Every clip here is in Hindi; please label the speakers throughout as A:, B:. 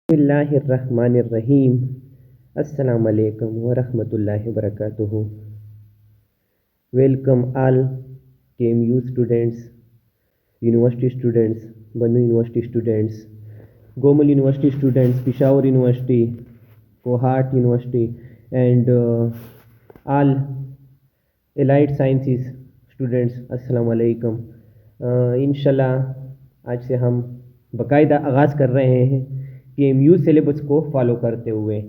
A: बिस्मिल्लाहिर्रहमानिर्रहीम। अस्सलाम वालेकुम वरहमतुल्लाहि वबरकातुहू। Welcome all KMU students, university students, Bannu University students, Gomal University students, Peshawar University, Kohat University, and all allied sciences students. अस्सलाम वालेकुम। इंशाल्लाह आज से हम बाकायदा आगाज़ कर रहे हैं KMU सिलेबस को फॉलो करते हुए।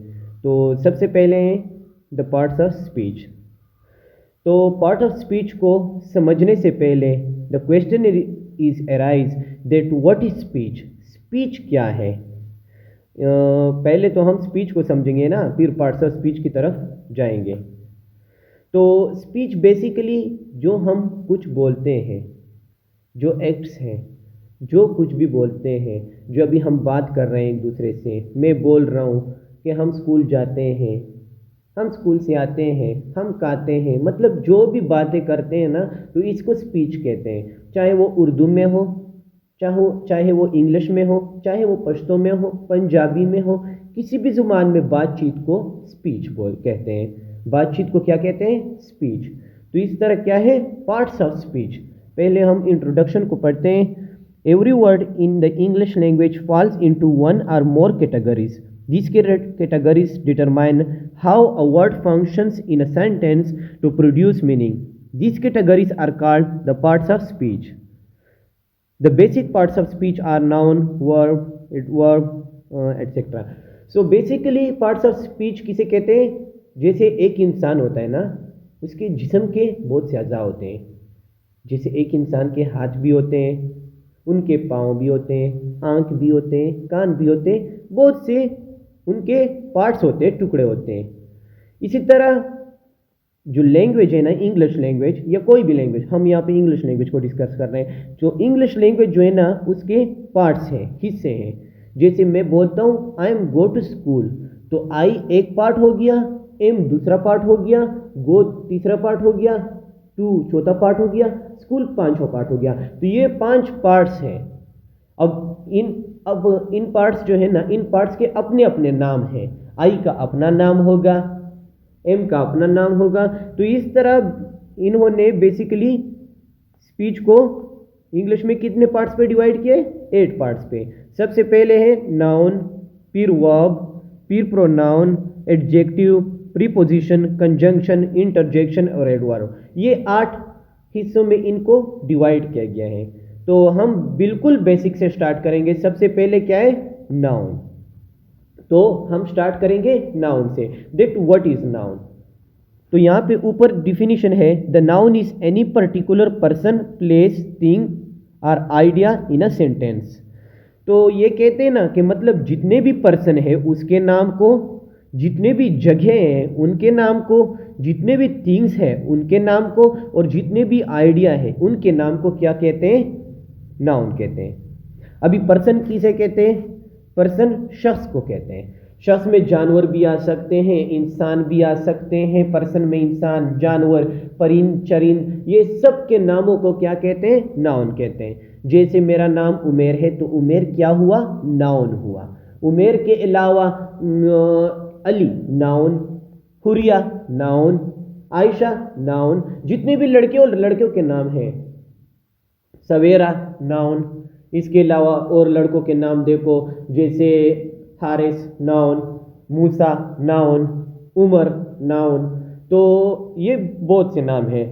A: तो सबसे पहले हैं द पार्ट्स ऑफ स्पीच। तो पार्ट ऑफ स्पीच को समझने से पहले the question is arise that what is speech. Speech क्या है? पहले तो हम स्पीच को समझेंगे ना, फिर पार्ट्स ऑफ स्पीच की तरफ जाएंगे। तो स्पीच बेसिकली जो हम कुछ बोलते हैं, जो एक्ट्स हैं, जो कुछ भी बोलते हैं, जो अभी हम बात कर रहे हैं एक दूसरे से। मैं बोल रहा हूँ कि हम स्कूल जाते हैं, हम स्कूल से आते हैं, हम खाते हैं, मतलब जो भी बातें करते हैं ना, तो इसको स्पीच कहते हैं। चाहे वो उर्दू में हो, चाहे वो इंग्लिश में हो, चाहे वो पश्तो में हो, पंजाबी में हो, किसी भी ज़ुबान में बातचीत को स्पीच कहते हैं। बातचीत को क्या कहते हैं? स्पीच। तो इस तरह क्या है पार्ट्स ऑफ स्पीच। पहले हम इंट्रोडक्शन को पढ़ते हैं। Every word in the English language falls into one or more categories. These categories determine how a word functions in a sentence to produce meaning. These categories are called the parts of speech. The basic parts of speech are noun, verb, etc. So basically parts of speech किसे कहते हैं? जैसे एक इंसान होता है ना, उसके जिस्म के बहुत से अज़ा होते हैं। जैसे एक इंसान के हाथ भी होते हैं, उनके पाँव भी होते हैं, आँख भी होते हैं, कान भी होते हैं, बहुत से उनके पार्ट्स होते हैं, टुकड़े होते हैं। इसी तरह जो लैंग्वेज है ना, इंग्लिश लैंग्वेज या कोई भी लैंग्वेज, हम यहाँ पे इंग्लिश लैंग्वेज को डिस्कस कर रहे हैं। जो इंग्लिश लैंग्वेज जो है ना, उसके पार्ट्स हैं, हिस्से हैं। जैसे मैं बोलता हूँ I am go to school, तो आई एक पार्ट हो गया, एम दूसरा पार्ट हो गया, गो तीसरा पार्ट हो गया, टू चौथा पार्ट हो गया, स्कूल पांचवा पार्ट हो गया। तो ये 5 पार्ट्स हैं। अब इन पार्ट्स जो है ना, इन पार्ट्स के अपने अपने नाम हैं। आई का अपना नाम होगा, एम का अपना नाम होगा। तो इस तरह इन्होंने बेसिकली स्पीच को इंग्लिश में कितने पार्ट्स पे डिवाइड किए? 8 पार्ट्स पे। सबसे पहले है नाउन, फिर वर्ब, फिर pronoun, adjective, preposition, conjunction, interjection और एडवर्ब। ये 8 हिस्सों में इनको डिवाइड किया गया है। तो हम बिल्कुल बेसिक से स्टार्ट करेंगे। सबसे पहले क्या है? नाउन। तो हम स्टार्ट करेंगे नाउन से। That what is noun. तो यहाँ पे ऊपर डिफिनीशन है, the noun is any particular person, place, thing और आइडिया इन अ सेंटेंस। तो ये कहते हैं ना कि मतलब जितने भी पर्सन है उसके नाम को, जितने भी जगह हैं उनके नाम को, जितने भी थिंग्स हैं उनके नाम को, और जितने भी आइडिया है उनके नाम को क्या कहते हैं? नाउन कहते हैं। अभी पर्सन किसे कहते हैं? पर्सन शख्स को कहते हैं। शख्स में जानवर भी आ सकते हैं, इंसान भी आ सकते हैं। पर्सन में इंसान, जानवर, परिंद, चरिंद, ये सब के नामों को क्या कहते हैं? नाउन कहते हैं। जैसे मेरा नाम उमेर है, तो उमेर क्या हुआ? नाउन हुआ। उमेर के अलावा Ali noun, Huriya noun, Ayesha noun, जितने भी लड़के और लड़कियों के नाम हैं, सवेरा नाउन। इसके अलावा और लड़कों के नाम देखो, जैसे हारिस नाउन, मूसा नाउन, उमर नाउन। तो ये बहुत से नाम हैं।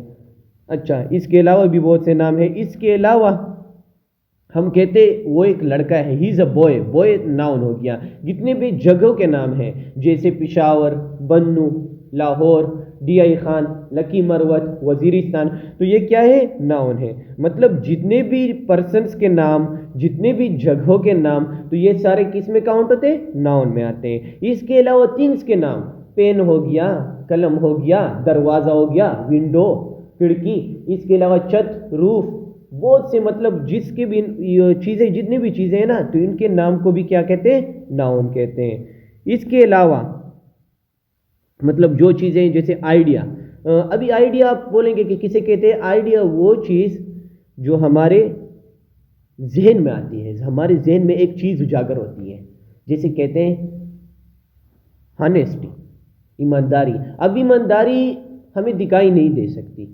A: अच्छा, इसके अलावा भी बहुत से नाम हैं। इसके अलावा हम कहते वो एक लड़का है, he is a boy, boy noun हो गया। जितने भी जगहों के नाम हैं, जैसे पेशावर, बन्नू, लाहौर, DI खान, लकी मरवत, वजीरिस्तान, तो ये क्या है? नाउन है। मतलब जितने भी पर्सन्स के नाम, जितने भी जगहों के नाम, तो ये सारे किस में काउंट होते हैं? नाउन में आते हैं। इसके अलावा थिंग्स के नाम, पेन हो गया, कलम हो गया, दरवाज़ा हो गया, विंडो, खिड़की, इसके अलावा छत, रूफ, बहुत से, मतलब जिसके भी चीज़ें, जितनी भी चीज़ें हैं ना, तो इनके नाम को भी क्या कहते हैं? नाउन कहते हैं। इसके अलावा मतलब जो चीज़ें, जैसे आइडिया, अभी आइडिया आप बोलेंगे कि किसे कहते हैं? आइडिया वो चीज़ जो हमारे जहन में आती है, हमारे जहन में एक चीज़ उजागर होती है। जैसे कहते हैं हॉनेस्टी, ईमानदारी। अब ईमानदारी हमें दिखाई नहीं दे सकती,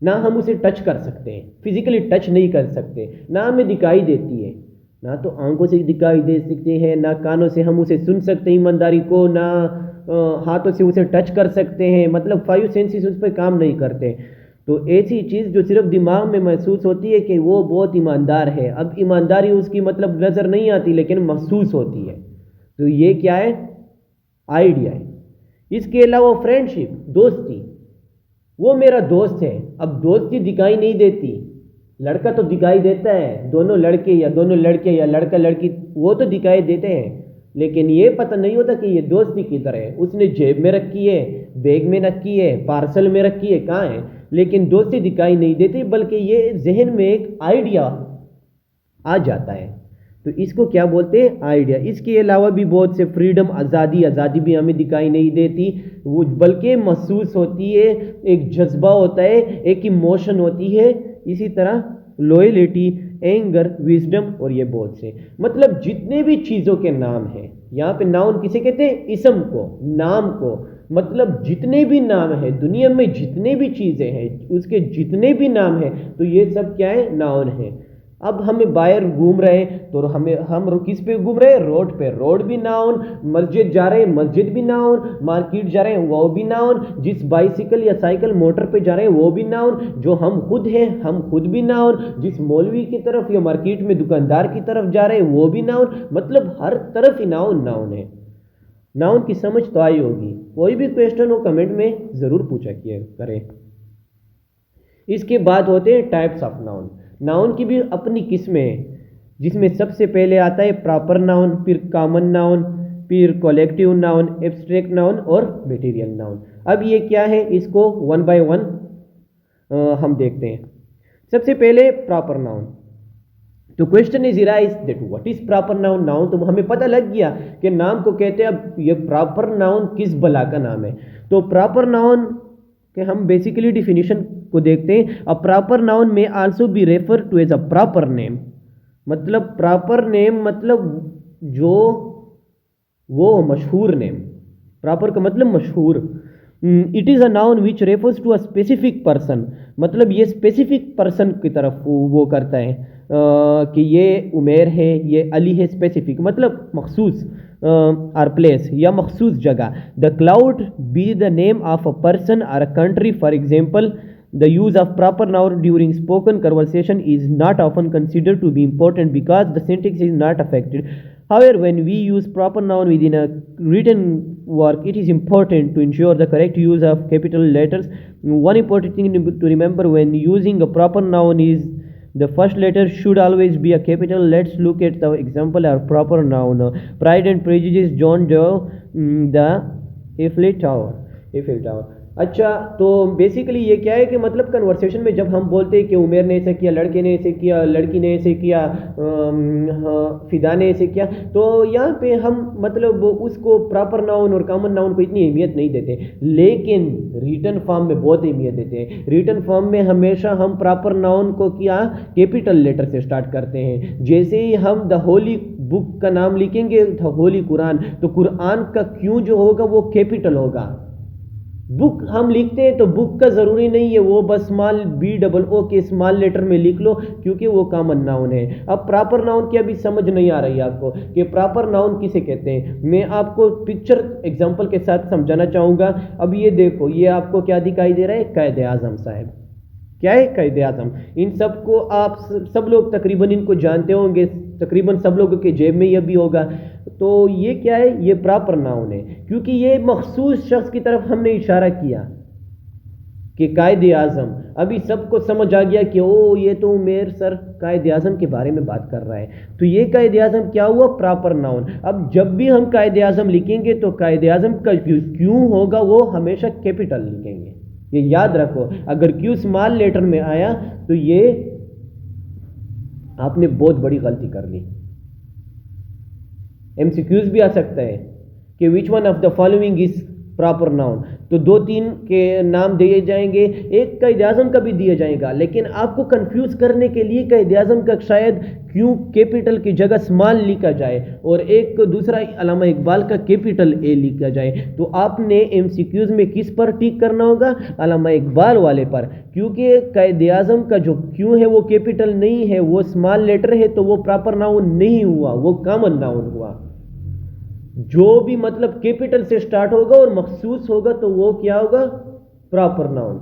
A: ना हम उसे टच कर सकते हैं, फिजिकली टच नहीं कर सकते, ना हमें दिखाई देती है, ना तो आंखों से दिखाई दे सकते हैं, ना कानों से हम उसे सुन सकते हैं ईमानदारी को, ना हाथों से उसे टच कर सकते हैं, मतलब 5 सेंसेस उस पर काम नहीं करते। तो ऐसी चीज़ जो सिर्फ दिमाग में महसूस होती है कि वो बहुत ईमानदार है। अब ईमानदारी उसकी मतलब नज़र नहीं आती लेकिन महसूस होती है। तो ये क्या है? आइडिया है। इसके अलावा फ्रेंडशिप, दोस्ती, वो मेरा दोस्त है। अब दोस्ती दिखाई नहीं देती, लड़का तो दिखाई देता है, दोनों लड़के या दोनों लड़के या लड़का लड़की वो तो दिखाई देते हैं, लेकिन ये पता नहीं होता कि ये दोस्ती किधर है। उसने जेब में रखी है, बैग में रखी है, पार्सल में रखी है, कहाँ है, लेकिन दोस्ती दिखाई नहीं देती, बल्कि ये जहन में एक आइडिया आ जाता है। तो इसको क्या बोलते हैं? आइडिया। इसके अलावा भी बहुत से फ्रीडम, आज़ादी भी हमें दिखाई नहीं देती, वो बल्कि महसूस होती है, एक जज्बा होता है, एक इमोशन होती है। इसी तरह लॉयल्टी, एंगर, विजडम और ये बहुत से, मतलब जितने भी चीज़ों के नाम हैं, यहाँ पे नाउन किसे कहते हैं? इसम को, नाम को। मतलब जितने भी नाम हैं दुनिया में, जितने भी चीज़ें हैं उसके जितने भी नाम हैं, तो ये सब क्या है? नाउन है। अब हमें बाहर घूम रहे हैं तो हम किस पे घूम रहे हैं? रोड पे, रोड भी नाउन। मस्जिद जा रहे हैं, मस्जिद भी नाउन। मार्केट जा रहे हैं, वो भी नाउन। जिस बाइसिकल या साइकिल मोटर पे जा रहे हैं वो भी नाउन। जो हम खुद हैं, हम खुद भी नाउन। जिस मौलवी की तरफ या मार्केट में दुकानदार की तरफ जा रहे हैं वो भी नाउन। मतलब हर तरफ ही नाउन नाउन है। नाउन की समझ तो आई होगी। कोई भी क्वेश्चन हो कमेंट में ज़रूर पूछा किया करें। इसके बाद होते हैं टाइप्स ऑफ नाउन। नाउन की भी अपनी किस्में हैं, जिसमें सबसे पहले आता है प्रॉपर नाउन, फिर कॉमन नाउन, फिर कलेक्टिव नाउन, एब्स्ट्रैक्ट नाउन और मटेरियल नाउन। अब ये क्या है, इसको वन बाय वन हम देखते हैं। सबसे पहले प्रॉपर नाउन। तो question is rise that what is proper noun? Noun तो हमें पता लग गया कि नाम को कहते हैं। अब ये प्रॉपर नाउन किस बला का नाम है? तो प्रॉपर नाउन के हम बेसिकली डिफिनीशन को देखते हैं। A proper noun may also be refer to as a proper name. मतलब प्रॉपर नेम मतलब जो वो मशहूर नेम। प्रॉपर का मतलब मशहूर। It is a noun which refers to a specific person. मतलब ये स्पेसिफिक पर्सन की तरफ वो करता है कि ये उमेर है, ये अली है। स्पेसिफिक मतलब मखसूस आर प्लेस या मखसूस जगह। The could be the name of a person or a country. For example, the use of proper noun during spoken conversation is not often considered to be important because the syntax is not affected. However, when we use proper noun within a written work, it is important to ensure the correct use of capital letters. One important thing to remember when using a proper noun is the first letter should always be a capital. Let's look at the example of proper noun. Pride and Prejudice, John Doe, the Eiffel Tower. Eiffel Tower. अच्छा, तो बेसिकली ये क्या है कि मतलब कन्वर्सेशन में जब हम बोलते हैं कि उमेर ने ऐसे किया, लड़के ने ऐसे किया, लड़की ने ऐसे किया, फिदा ने ऐसे किया, तो यहाँ पे हम मतलब उसको प्रॉपर नाउन और कॉमन नाउन को इतनी अहमियत नहीं देते, लेकिन रिटन फॉर्म में बहुत अहमियत देते हैं। रिटन फॉर्म में हमेशा हम प्रॉपर नाउन को क्या कैपिटल लेटर से स्टार्ट करते हैं। जैसे ही हम द होली बुक का नाम लिखेंगे, द होली कुरान, तो कुरान का क्यों जो होगा वो कैपिटल होगा। बुक हम लिखते हैं तो बुक का ज़रूरी नहीं है वो बस स्मॉल BOO के स्मॉल लेटर में लिख लो, क्योंकि वो कॉमन नाउन है। अब प्रॉपर नाउन की अभी समझ नहीं आ रही है आपको कि प्रॉपर नाउन किसे कहते हैं। मैं आपको पिक्चर एग्जांपल के साथ समझाना चाहूँगा। अब ये देखो, ये आपको क्या दिखाई दे रहा है? कायदे आज़म साहब। क्या है? कायदे आज़म। इन सबको आप सब लोग तकरीबन इनको जानते होंगे, तकरीबन सब लोगों के जेब में यह भी होगा। तो ये क्या है? ये प्रॉपर नाउन है, क्योंकि ये मखसूस शख्स की तरफ हमने इशारा किया कि कायदे आज़म। अभी सबको समझ आ गया कि ओ ये तो उमेर सर कायदे आज़म के बारे में बात कर रहा है। तो ये कायदे आज़म क्या हुआ? Proper noun. अब जब भी हम कायदे आज़म लिखेंगे तो कायदे आज़म का क्यों होगा वो हमेशा कैपिटल लिखेंगे, ये याद रखो। अगर क्यू स्मॉल लेटर में आया तो ये आपने बहुत बड़ी गलती कर ली। MCQs भी आ सकता है कि which one of the following is proper noun. तो दो तीन के नाम दिए जाएंगे, एक कायदे आज़म का भी दिया जाएगा, लेकिन आपको कंफ्यूज करने के लिए कायदे आज़म का शायद क्यों कैपिटल की जगह स्मॉल लिखा जाए और एक दूसरा अल्लामा इकबाल का कैपिटल ए लिखा जाए। तो आपने एमसीक्यूज में किस पर टिक करना होगा? अल्लामा इकबाल वाले पर, क्योंकि कायदे आज़म का जो क्यों है वो कैपिटल नहीं है, वो स्मॉल लेटर है, तो वो प्रॉपर नाउन नहीं हुआ, वो कॉमन नाउन हुआ। जो भी मतलब कैपिटल से स्टार्ट होगा और मखसूस होगा तो वो क्या होगा? Proper noun.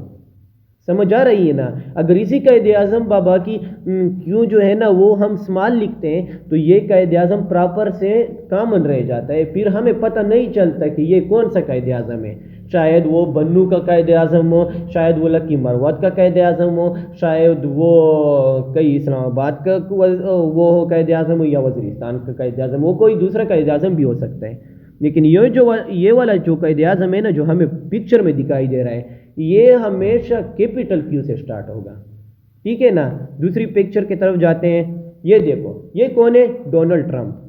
A: समझ आ रही है ना? अगर इसी कायदे आज़म बाबा की क्यों जो है ना वो हम स्मॉल लिखते हैं तो ये कायदे आज़म प्रॉपर से कॉमन रह जाता है, फिर हमें पता नहीं चलता कि ये कौन सा कायदे आज़म है। शायद वो बन्नू का कायदे आज़म हो, शायद वो लकी मरवत का कायदे आज़म हो, शायद वो कई इस्लामाबाद का वो हो कायदे आज़म हो, या वज़ीरिस्तान का कायदे आज़म हो, कोई दूसरा कायदे आज़म भी हो सकता है। लेकिन ये वाला जो कायदे आज़म है ना, जो हमें पिक्चर में दिखाई दे रहा है, ये हमेशा कैपिटल क्यू से स्टार्ट होगा। ठीक है ना? दूसरी पिक्चर की तरफ जाते हैं। ये देखो, ये कौन है? Donald Trump.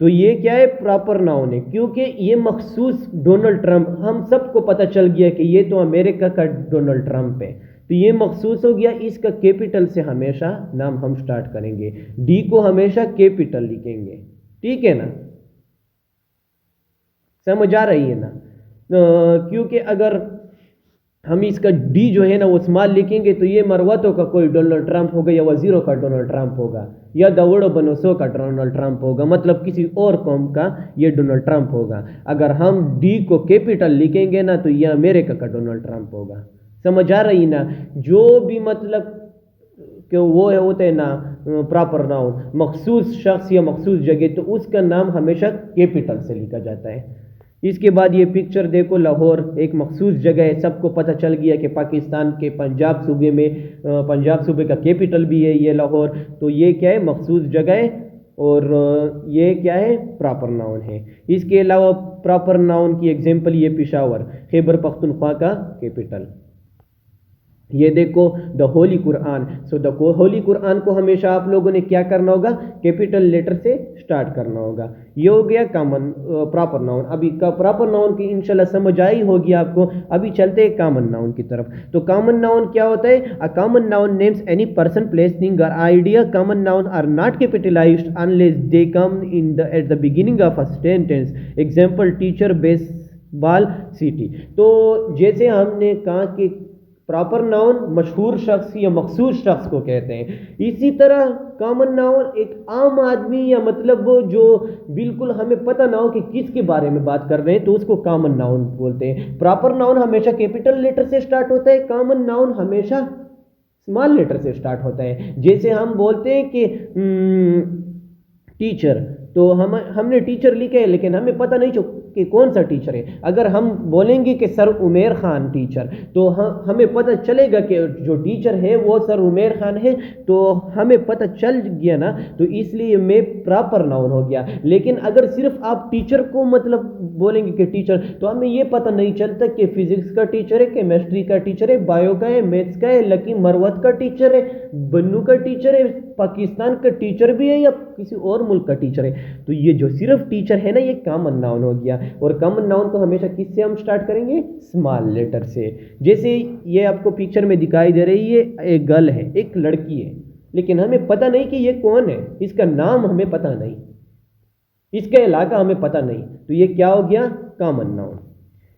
A: तो ये क्या है? प्रॉपर नाउन है, क्योंकि ये मखसूस डोनाल्ड ट्रंप, हम सबको पता चल गया कि ये तो अमेरिका का डोनाल्ड ट्रंप है, तो ये मखसूस हो गया। इसका कैपिटल से हमेशा नाम हम स्टार्ट करेंगे, डी को हमेशा कैपिटल लिखेंगे। ठीक है ना? समझ आ रही है ना? क्योंकि अगर हम इसका डी जो है ना वो स्मॉल लिखेंगे तो ये मरवतों का कोई डोनाल्ड ट्रंप होगा, या वजीरों का डोनाल्ड ट्रंप होगा, या दवड़ो बनोसो का डोनाल्ड ट्रंप होगा, मतलब किसी और कौम का ये डोनाल्ड ट्रंप होगा। अगर हम डी को कैपिटल लिखेंगे ना तो ये अमेरिका का डोनाल्ड ट्रंप होगा। समझ आ रही ना? जो भी मतलब कि वो है होते हैं ना प्रॉपर नाउन, मखसूस शख्स या मखसूस जगह, तो उसका नाम हमेशा कैपिटल से लिखा जाता है। इसके बाद ये पिक्चर देखो, लाहौर एक मखसूस जगह है, सबको पता चल गया कि पाकिस्तान के पंजाब सूबे में पंजाब सूबे का कैपिटल भी है ये लाहौर। तो ये क्या है? मखसूस जगह है, और ये क्या है? प्रॉपर नाउन है। इसके अलावा प्रॉपर नाउन की एग्जांपल ये पेशावर, खैबर पख्तूनख्वा का कैपिटल। ये देखो the Holi Quran. So the Holi Quran को हमेशा आप लोगों ने क्या करना होगा? कैपिटल लेटर से स्टार्ट करना होगा। ये हो गया कॉमन प्रॉपर नाउन। अभी का प्रॉपर नाउन की इंशाल्लाह समझ आई होगी आपको। अभी चलते हैं कॉमन नाउन की तरफ। तो कॉमन नाउन क्या होता है? A common noun names any person, place, thing और idea. Common noun are not capitalized unless they come in the at the beginning of a sentence. Example teacher, baseball, city. तो जैसे हमने कहा कि प्रॉपर नाउन मशहूर शख्स या मखसूस शख्स को कहते हैं, इसी तरह कॉमन नाउन एक आम आदमी या मतलब जो बिल्कुल हमें पता ना हो कि किसके बारे में बात कर रहे हैं तो उसको कॉमन नाउन बोलते हैं। प्रॉपर नाउन हमेशा कैपिटल लेटर से स्टार्ट होता है, कॉमन नाउन हमेशा स्मॉल लेटर से स्टार्ट होता है। जैसे हम बोलते हैं कि टीचर, तो हमने टीचर लिखे है लेकिन हमें पता नहीं कि कौन सा टीचर है। अगर हम बोलेंगे कि सर उमेर खान टीचर, तो हमें पता चलेगा कि जो टीचर है वो सर उमेर खान है, तो हमें पता चल गया ना, तो इसलिए मैं प्रॉपर नाउन हो गया। लेकिन अगर सिर्फ आप टीचर को मतलब बोलेंगे कि टीचर, तो हमें ये पता नहीं चलता कि फिजिक्स का टीचर है, केमिस्ट्री का टीचर है, बायो का है, मैथ्स का है, लकी मरवत का टीचर है, बन्नू का टीचर है, पाकिस्तान का टीचर भी है, या किसी और मुल्क का टीचर है। तो ये जो सिर्फ टीचर है ना, ये कॉमन नाउन हो गया। और कॉमन नाउन को हमेशा किससे हम स्टार्ट करेंगे? स्मॉल लेटर से। जैसे ये आपको पिक्चर में दिखाई दे रही है, एक गर्ल है, एक लड़की है, लेकिन हमें पता नहीं कि ये कौन है, इसका नाम हमें पता नहीं, इसका इलाका हमें पता नहीं, तो ये क्या हो गया? Common noun.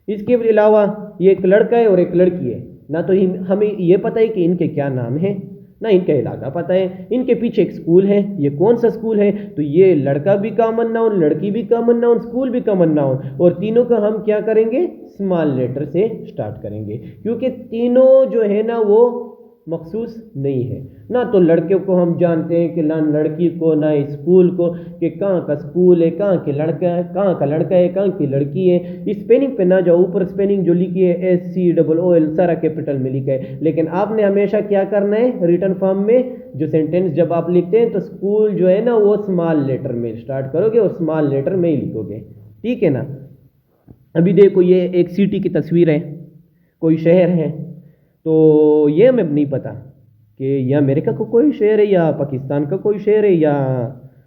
A: इसके अलावा ये एक लड़का है और एक लड़की है, ना तो हमें ये पता है कि इनके क्या नाम है, ना इनका इलाका पता है। इनके पीछे एक स्कूल है, ये कौन सा स्कूल है? तो ये लड़का भी कॉमन नाउन, लड़की भी कॉमन नाउन, स्कूल भी कॉमन नाउन, और तीनों का हम क्या करेंगे? स्मॉल लेटर से स्टार्ट करेंगे, क्योंकि तीनों जो है ना वो मखसूस नहीं है। ना तो लड़के को हम जानते हैं कि ना लड़की को, ना स्कूल को, कि कहाँ का स्कूल है, कहाँ के लड़का है, कहाँ का लड़का है, कहाँ की लड़की है। स्पेलिंग पे ना जाओ, ऊपर स्पेलिंग जो लिखी है SCOOL सारा कैपिटल में लिखा है। लेकिन आपने हमेशा क्या करना है? रिटन फॉर्म में जो सेंटेंस जब आप लिखते हैं तो स्कूल जो है ना वो स्मॉल लेटर में स्टार्ट करोगे और स्मॉल लेटर में ही लिखोगे। ठीक है ना? अभी देखो ये एक सिटी की तस्वीर है, कोई शहर है, तो ये हमें नहीं पता कि यह अमेरिका का कोई शहर है या पाकिस्तान का कोई शहर है, या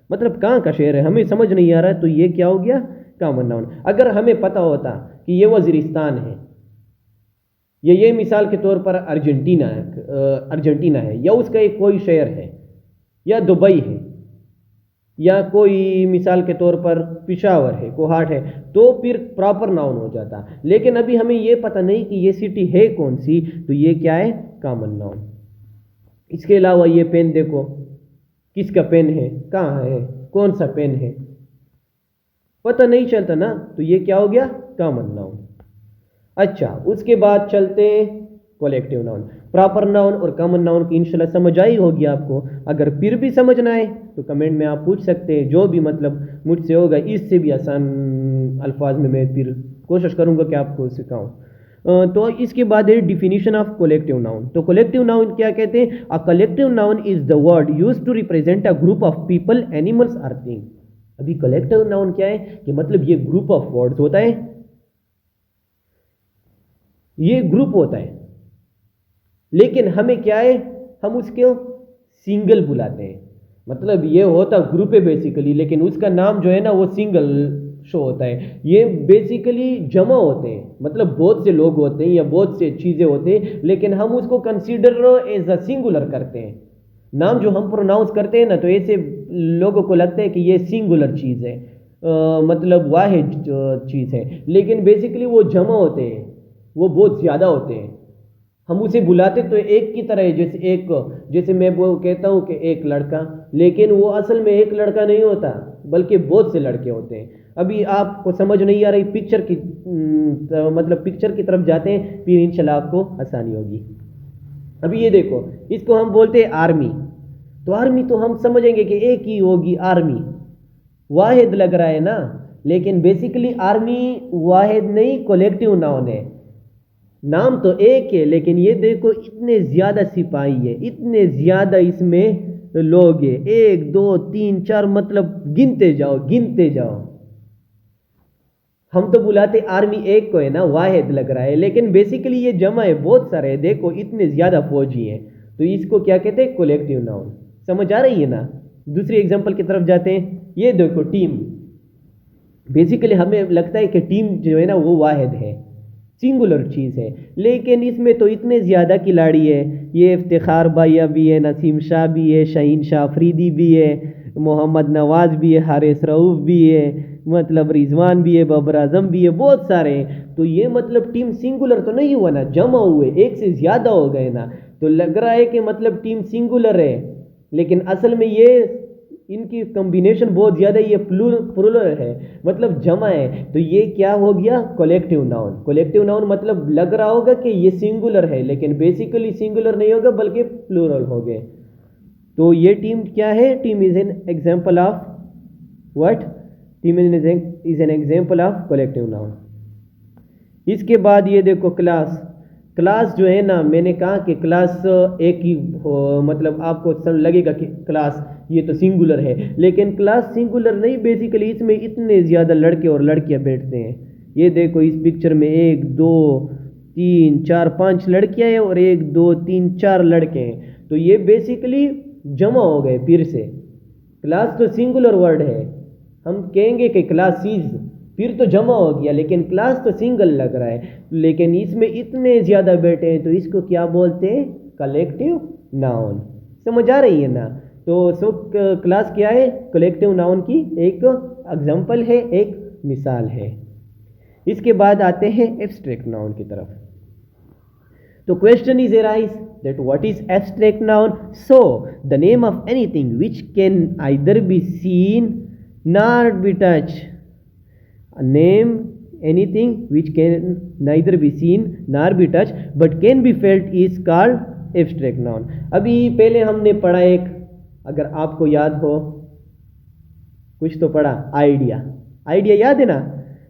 A: मतलब कहाँ का शहर है, हमें समझ नहीं आ रहा है। तो ये क्या हो गया? Common noun. अगर हमें पता होता कि ये वज़ीरिस्तान है, या ये मिसाल के तौर पर अर्जेंटीना है, या उसका एक कोई शहर है, या दुबई है, या कोई मिसाल के तौर पर पिशावर है, कोहाट है, तो फिर प्रॉपर नाउन हो जाता। लेकिन अभी हमें ये पता नहीं कि ये सिटी है कौन सी, तो ये क्या है, कॉमन नाउन। इसके अलावा ये पेन देखो, किसका पेन है, कहाँ है, कौन सा पेन है, पता नहीं चलता ना, तो ये क्या हो गया, कॉमन नाउन। अच्छा, उसके बाद चलते हैं कलेक्टिव नाउन। प्रॉपर नाउन और कॉमन नाउन की इंशाल्लाह समझ आई होगी आपको। अगर फिर भी समझना है तो कमेंट में आप पूछ सकते हैं, जो भी मतलब मुझसे होगा इससे भी आसान अल्फाज में मैं फिर कोशिश करूंगा कि आपको सिखाऊं। तो इसके बाद है डिफिनीशन ऑफ कलेक्टिव नाउन। तो कलेक्टिव नाउन क्या कहते हैं, a collective noun is the word used to represent a group of people, animals और थिंग। अभी कलेक्टिव नाउन क्या है कि मतलब ये ग्रुप ऑफ वर्ड्स होता है, ये ग्रुप होता है, लेकिन हमें क्या है, हम उसको सिंगल बुलाते हैं। मतलब ये होता ग्रुप है बेसिकली, लेकिन उसका नाम जो है ना वो सिंगल शो होता है। ये बेसिकली जमा होते हैं, मतलब बहुत से लोग होते हैं या बहुत से चीज़ें होते हैं, लेकिन हम उसको कंसीडर एज अ सिंगुलर करते हैं। नाम जो हम प्रोनाउंस करते हैं ना, तो ऐसे लोगों को लगता है कि ये सिंगुलर चीज़ है, मतलब वाहिद चीज़ है, लेकिन बेसिकली वो जमा होते हैं, वो बहुत ज़्यादा होते हैं। हम उसे बुलाते तो एक की तरह है, जैसे मैं वो कहता हूँ कि एक लड़का, लेकिन वो असल में एक लड़का नहीं होता, बल्कि बहुत से लड़के होते हैं। अभी आपको समझ नहीं आ रही पिक्चर की, मतलब पिक्चर की तरफ जाते हैं, फिर इंशाल्लाह आपको आसानी होगी। अभी ये देखो, इसको हम बोलते हैं आर्मी। तो आर्मी तो हम समझेंगे कि एक ही होगी आर्मी, वाहिद लग रहा है ना, लेकिन बेसिकली आर्मी वाहिद नहीं, कलेक्टिव नाउन है। नाम तो एक है, लेकिन ये देखो इतने ज्यादा सिपाही है, इतने ज्यादा इसमें लोग हैं, 1 2 3 4, मतलब गिनते जाओ गिनते जाओ। हम तो बुलाते आर्मी एक को है ना, वाहिद लग रहा है, लेकिन बेसिकली ये जमा है, बहुत सारे है, देखो इतने ज्यादा फौजी हैं, तो इसको क्या कहते हैं, कलेक्टिव नाउन। समझ आ रही है ना। दूसरी एग्जांपल की तरफ जाते हैं, ये देखो टीम। बेसिकली हमें लगता है कि टीम जो है ना वो वाहिद है, सिंगुलर चीज़ है, लेकिन इसमें तो इतने ज़्यादा खिलाड़ी है। ये इफ्तिखार भाइया भी है, नसीम शाह भी है, शाहीन शाह अफरीदी भी है, मोहम्मद नवाज भी है, हारिस रऊफ भी है, मतलब रिजवान भी है, बाबर आजम भी है, बहुत सारे हैं। तो ये मतलब टीम सिंगुलर तो नहीं हुआ ना, जमा हुए, एक से ज़्यादा हो गए ना, तो लग रहा है कि मतलब टीम सिंगुलर है, लेकिन असल में ये इनकी कॉम्बिनेशन बहुत ज़्यादा, ये प्लूरल है, मतलब जमा है। तो ये क्या हो गया, कलेक्टिव नाउन। कलेक्टिव नाउन मतलब लग रहा होगा कि ये सिंगुलर है, लेकिन बेसिकली सिंगुलर नहीं होगा बल्कि प्लूरल हो गए। तो ये टीम क्या है, team is an example of what, team is an example of collective noun. इसके बाद ये देखो क्लास। क्लास जो है ना, मैंने कहा कि क्लास एक ही मतलब आपको लगेगा कि क्लास ये तो सिंगुलर है, लेकिन क्लास सिंगुलर नहीं, बेसिकली इसमें इतने ज़्यादा लड़के और लड़कियां बैठते हैं। ये देखो इस पिक्चर में 1 2 3 4 5 लड़कियां हैं और 1 2 3 4 लड़के हैं, तो ये बेसिकली जमा हो गए फिर से। क्लास तो सिंगुलर वर्ड है, हम कहेंगे कि क्लासीज, फिर तो जमा हो गया, लेकिन क्लास तो सिंगल लग रहा है, लेकिन इसमें इतने ज़्यादा बैठे हैं, तो इसको क्या बोलते हैं, कलेक्टिव नाउन। समझ आ रही है ना। तो क्लास क्या है, कलेक्टिव नाउन की एक एग्जांपल है, एक मिसाल है। इसके बाद आते हैं एब्स्ट्रैक्ट नाउन की तरफ। तो question is arise that what is abstract noun? So the name of anything which can either be seen nor be touched. Name anything which can neither be seen nor be touched but can be felt is called abstract noun. अभी पहले हमने पढ़ा एक, अगर आपको याद हो, कुछ तो पढ़ा, आइडिया। आइडिया याद है ना,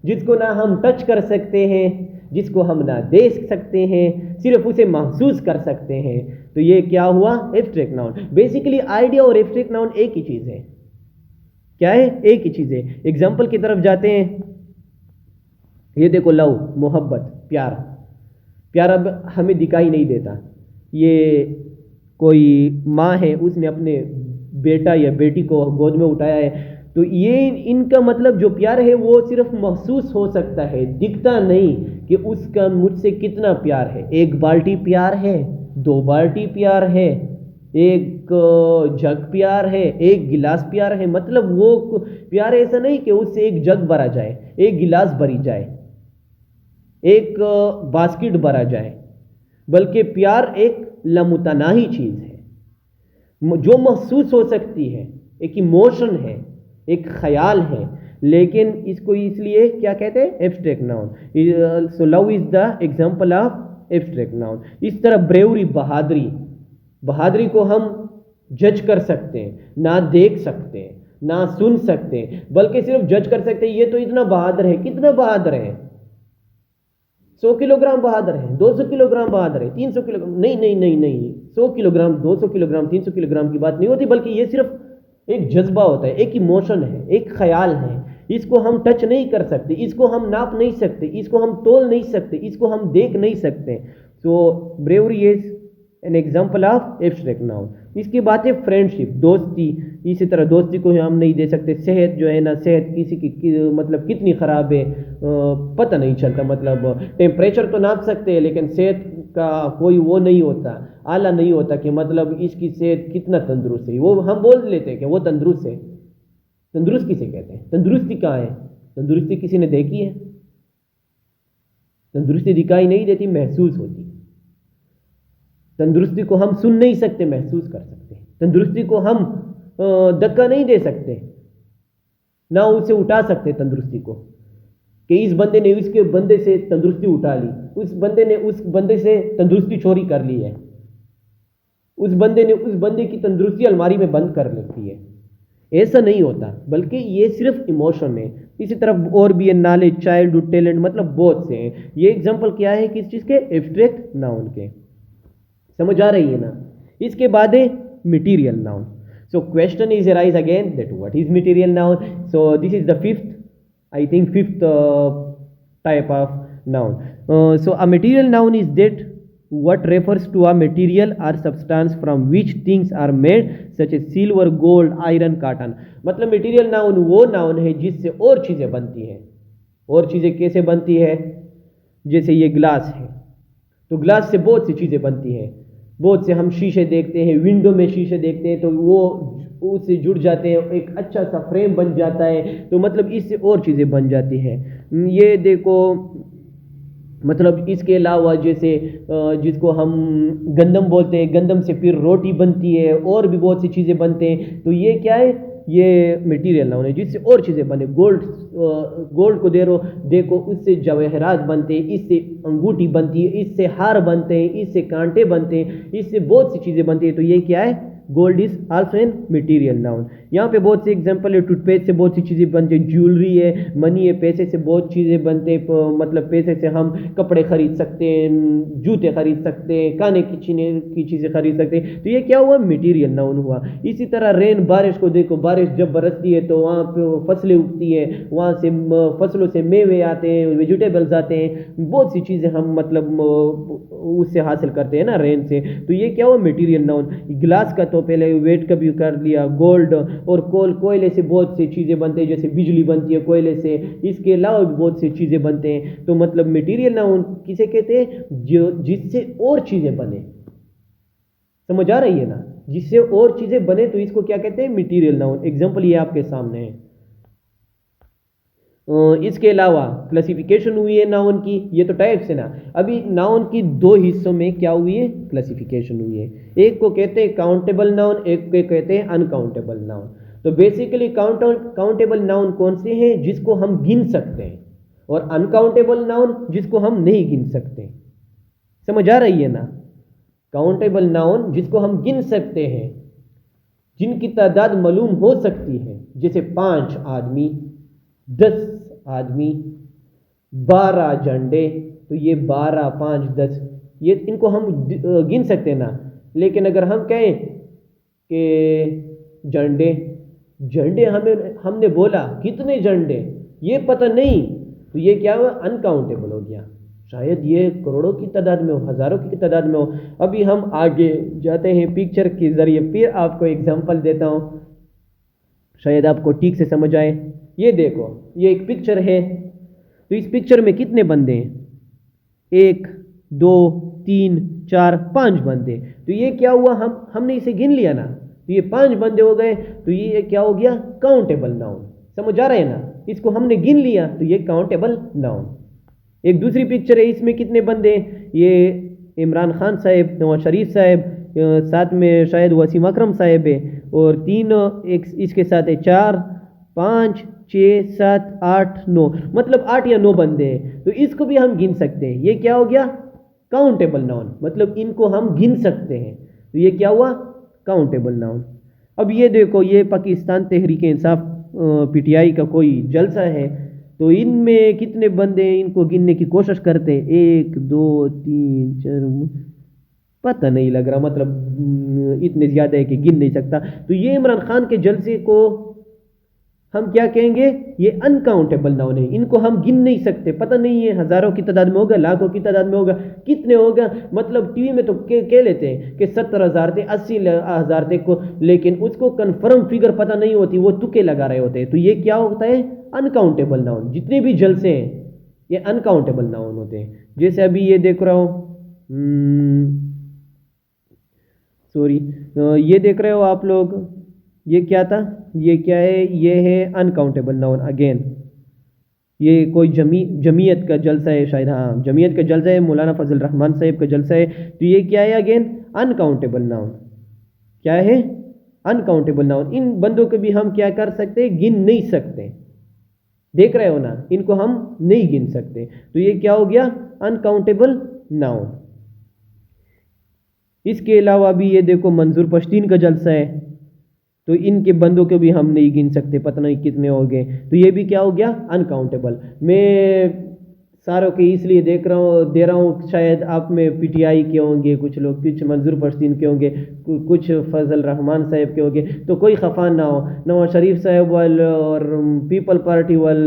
A: जिसको ना हम टच कर सकते हैं, जिसको हम ना देख सकते हैं, सिर्फ उसे महसूस कर सकते हैं, तो ये क्या हुआ, एब्स्ट्रैक्ट नाउन। बेसिकली आइडिया और एब्स्ट्रैक्ट नाउन एक ही चीज़ है। क्या है, एक ही चीज़ है। एग्जाम्पल की तरफ जाते हैं, ये देखो लव, मोहब्बत, प्यार। प्यार अब हमें दिखाई नहीं देता। ये कोई माँ है, उसने अपने बेटा या बेटी को गोद में उठाया है, तो ये इनका मतलब जो प्यार है वो सिर्फ महसूस हो सकता है, दिखता नहीं कि उसका मुझसे कितना प्यार है। एक बाल्टी प्यार है, दो बाल्टी प्यार है, एक जग प्यार है, एक गिलास प्यार है। मतलब वो प्यार ऐसा नहीं कि उससे एक जग भरा जाए, एक गिलास भरी जाए, एक बास्केट भरा जाए, बल्कि प्यार एक लामुतनाही चीज़ है जो महसूस हो सकती है, एक इमोशन है, एक ख्याल है। लेकिन इसको इसलिए क्या कहते हैं? Abstract noun. So love is the example of abstract noun. इस तरह ब्रेवरी, बहादुरी, बहादुरी को हम जज कर सकते हैं, ना देख सकते हैं, ना सुन सकते हैं, बल्कि सिर्फ जज कर सकते हैं। ये तो इतना बहादुर है, कितना बहादुर है, 100 किलोग्राम बहादुर है, 200 किलोग्राम बहादुर है, 300 किलोग्राम, नहीं नहीं नहीं नहीं, 100 किलोग्राम, 200 किलोग्राम, 300 किलोग्राम की बात नहीं होती, बल्कि ये सिर्फ एक जज्बा होता है, एक इमोशन है, एक ख्याल है। इसको हम टच नहीं कर सकते, इसको हम नाप नहीं सकते, इसको हम तोल नहीं सकते, इसको हम देख नहीं सकते। So bravery is an example of abstract noun. इसकी बात है फ्रेंडशिप, दोस्ती। इसी तरह दोस्ती को हम नहीं दे सकते। सेहत जो है ना, सेहत किसी की मतलब कितनी ख़राब है पता नहीं चलता। मतलब टेम्परेचर तो नाप सकते हैं, लेकिन सेहत का कोई वो नहीं होता, आला नहीं होता कि मतलब इसकी सेहत कितना तंदुरुस्त है। वो हम बोल लेते हैं कि वो तंदुरुस्त है। तंदुरुस्त किसे कहते हैं? तंदुरुस्ती कहाँ है? तंदुरुस्ती किसी ने देखी है? तंदुरुस्ती दिखाई नहीं देती, महसूस होती। तंदुरुस्ती को हम सुन नहीं सकते, महसूस कर सकते। तंदुरुस्ती को हम धक्का नहीं दे सकते, ना उसे उठा सकते तंदुरुस्ती को, कि इस बंदे ने उसके बंदे से तंदुरुस्ती उठा ली, उस बंदे ने उस बंदे से तंदुरुस्ती चोरी कर ली है, उस बंदे ने उस बंदे की तंदुरुस्ती अलमारी में बंद कर रखी है। ऐसा नहीं होता, बल्कि ये सिर्फ इमोशन है। इसी तरह और भी है, नॉलेज, चाइल्डहुड, टैलेंट, मतलब बहुत से हैं। ये एग्जांपल क्या है किस चीज़ के? एब्स्ट्रैक्ट नाउन के। समझ आ रही है ना? इसके बाद है material noun. So question is arise again that what is material noun. So this is the fifth type of noun. So a material noun is that what refers to a material or substance from which things are made such as silver, gold, iron, cotton. मतलब मटेरियल नाउन वो नाउन है जिससे और चीज़ें बनती हैं। और चीज़ें कैसे बनती है? जैसे ये ग्लास है, तो ग्लास से बहुत सी चीज़ें बनती हैं। बहुत से हम शीशे देखते हैं, विंडो में शीशे देखते हैं, तो वो उससे जुड़ जाते हैं, एक अच्छा सा फ्रेम बन जाता है। तो मतलब इससे और चीज़ें बन जाती हैं। ये देखो, मतलब इसके अलावा जैसे जिसको हम गंदम बोलते हैं, गंदम से फिर रोटी बनती है, और भी बहुत सी चीज़ें बनते हैं। तो ये क्या है? ये मटेरियल नाउन है जिससे और चीज़ें बने। गोल्ड को देखो, उससे जवाहरात बनते हैं, इससे अंगूठी बनती है, इससे हार बनते हैं, इससे कांटे बनते हैं, इससे बहुत सी चीज़ें बनती है। तो ये क्या है? Gold is also an material noun. यहाँ पे बहुत से एग्जांपल है। टूथपेस्ट से बहुत सी चीज़ें बनती है, ज्वेलरी है, मनी है, पैसे से बहुत चीज़ें बनते हैं। मतलब पैसे से हम कपड़े खरीद सकते हैं, जूते खरीद सकते हैं, खाने की चीज़ें खरीद सकते हैं। तो ये क्या हुआ? मटेरियल नाउन हुआ। इसी तरह रेन, बारिश को देखो, बारिश जब बरसती है तो वहाँ पे फसलें उगती हैं, वहाँ से फसलों से मेवे आते हैं, वेजिटेबल्स आते हैं, बहुत सी चीज़ें हम मतलब उससे हासिल करते हैं ना, रेन से। तो ये क्या हुआ? Material noun. ग्लास का तो पहले वेट का भी कर लिया। गोल्ड और कोयले से बहुत सी चीज़ें बनते हैं, जैसे बिजली बनती है कोयले से। इसके अलावा भी बहुत सी चीज़ें बनते हैं। तो मतलब मटेरियल नाउन किसे कहते हैं? जो जिससे और चीज़ें बने। समझ आ रही है ना? जिससे और चीज़ें बने तो इसको क्या कहते हैं? Material noun. एग्जाम्पल ये आपके सामने है। इसके अलावा क्लासिफिकेशन हुई है नाउन की। ये तो टाइप्स है ना। अभी नाउन की दो हिस्सों में क्या हुई है? क्लासिफिकेशन हुई है। एक को कहते हैं काउंटेबल नाउन, एक को कहते हैं अनकाउंटेबल नाउन। तो बेसिकली काउंटेबल नाउन कौन से हैं? जिसको हम गिन सकते हैं, और अनकाउंटेबल नाउन जिसको हम नहीं गिन सकते। समझ आ रही है ना? काउंटेबल नाउन जिसको हम गिन सकते हैं, जिनकी तादाद मालूम हो सकती है, जैसे 5 आदमी, 10 आदमी, 12 झंडे। तो ये 12, 5, 10, ये इनको हम गिन सकते हैं ना। लेकिन अगर हम कहें कि झंडे हमने बोला कितने झंडे, ये पता नहीं, तो ये क्या हुआ? अनकाउंटेबल हो गया। शायद ये करोड़ों की तादाद में हो, हज़ारों की तादाद में हो। अभी हम आगे जाते हैं पिक्चर के ज़रिए, फिर आपको एग्जांपल देता हूँ। शायद आपको ठीक से समझ आए। ये देखो, ये एक पिक्चर है, तो इस पिक्चर में कितने बंदे हैं? 1 2 3 4 5 बंदे। तो ये क्या हुआ, हमने इसे गिन लिया ना, तो ये 5 बंदे हो गए, तो ये क्या हो गया? Countable noun. समझ आ रहे हैं ना? इसको हमने गिन लिया तो ये काउंटेबल नाउन। एक दूसरी पिक्चर है, इसमें कितने बंदे हैं? ये इमरान खान साहब, नवाज शरीफ साहब, साथ में शायद वसीम अकरम साहब है, और 3 एक इसके साथ है 4 5 6 7 8 9, मतलब 8 या 9 बंदे हैं। तो इसको भी हम गिन सकते हैं। ये क्या हो गया? काउंटेबल नाउन, मतलब इनको हम गिन सकते हैं। तो ये क्या हुआ? Countable noun. अब ये देखो, ये पाकिस्तान तहरीक इंसाफ पीटीआई का कोई जलसा है, तो इनमें कितने बंदे हैं इनको गिनने की कोशिश करते हैं। 1 2 3 4, पता नहीं लग रहा, मतलब इतने ज़्यादा है कि गिन नहीं सकता। तो ये इमरान खान के जलसे को हम क्या कहेंगे? ये अनकाउंटेबल नाउन है, इनको हम गिन नहीं सकते। पता नहीं है हज़ारों की तादाद में होगा, लाखों की तादाद में होगा, कितने होगा। मतलब टीवी में तो कह लेते हैं कि 70,000 थे, 80,000 थे को, लेकिन उसको कंफर्म फिगर पता नहीं होती, वो तुक्के लगा रहे होते हैं। तो ये क्या होता है? Uncountable noun. जितने भी जलसे हैं ये अनकाउंटेबल नाउन होते हैं। जैसे अभी ये देख रहा हूँ, सॉरी, ये देख रहे हो आप लोग, ये क्या था? ये क्या है? ये है अनकाउंटेबल नाउन अगेन। ये कोई जमीयत का जलसा है शायद, हाँ जमीयत का जलसा है, मौलाना फजल रहमान साहब का जलसा है। तो ये क्या है? Again uncountable noun. क्या है? Uncountable noun. इन बंदों को भी हम क्या कर सकते हैं? गिन नहीं सकते। देख रहे हो ना, इनको हम नहीं गिन सकते। तो ये क्या हो गया? Uncountable noun. इसके अलावा भी ये देखो, मंजूर पश्तीन का जलसा है, तो इनके बंदों को भी हम नहीं गिन सकते, पता नहीं कितने हो गए। तो ये भी क्या हो गया? अनकाउंटेबल। मैं सारों के इसलिए दे रहा हूँ, शायद आप में पीटीआई के होंगे कुछ लोग, कुछ मंजूर पश्तीन के होंगे, कुछ फजल रहमान साहब के होंगे, तो कोई खफा ना हो। नवाज शरीफ साहब वाल और पीपल पार्टी वाल,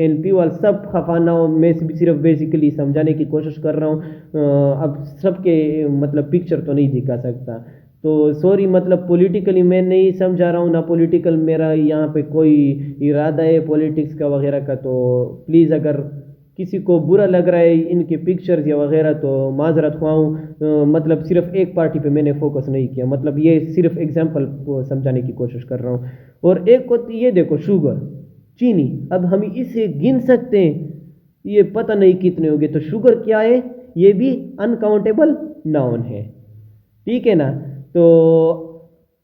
A: एनपी वाल, सब खफा ना हो। मैं सिर्फ बेसिकली समझाने की कोशिश कर रहा हूँ। अब सबके मतलब पिक्चर तो नहीं दिखा सकता, तो सॉरी, मतलब पॉलिटिकली मैं नहीं समझा रहा हूँ ना, पॉलिटिकल मेरा यहाँ पे कोई इरादा है पॉलिटिक्स का वगैरह का। तो प्लीज़ अगर किसी को बुरा लग रहा है इनके पिक्चर्स या वगैरह, तो माजरत ख्वाह। मतलब सिर्फ एक पार्टी पे मैंने फोकस नहीं किया, मतलब ये सिर्फ एग्जांपल समझाने की कोशिश कर रहा हूँ। और एक को ये देखो, शुगर, चीनी, अब हम इसे गिन सकते हैं, ये पता नहीं कितने हो गए। तो शुगर क्या है? ये भी अनकाउंटेबल नाउन है। ठीक है ना? तो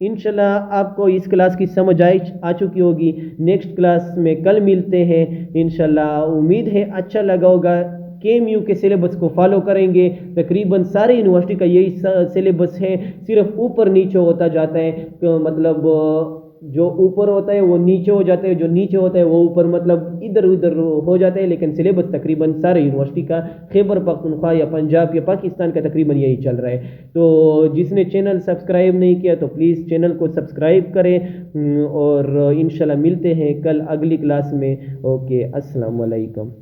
A: इंशाल्लाह आपको इस क्लास की समझ आ चुकी होगी। नेक्स्ट क्लास में कल मिलते हैं इंशाल्लाह। उम्मीद है अच्छा लगा होगा। KMU के सिलेबस को फॉलो करेंगे। तकरीबन सारे यूनिवर्सिटी का यही सिलेबस है, सिर्फ ऊपर नीचे होता जाता है। तो मतलब जो ऊपर होता है वो नीचे हो जाता है, जो नीचे होता है वो ऊपर, मतलब इधर उधर हो जाता है। लेकिन सिलेबस तकरीबन सारे यूनिवर्सिटी का, खैबर पख्तूनख्वा या पंजाब या पाकिस्तान का तकरीबन यही चल रहा है। तो जिसने चैनल सब्सक्राइब नहीं किया तो प्लीज़ चैनल को सब्सक्राइब करें। और इंशाल्लाह मिलते हैं कल अगली क्लास में। ओके, अस्सलाम वालेकुम।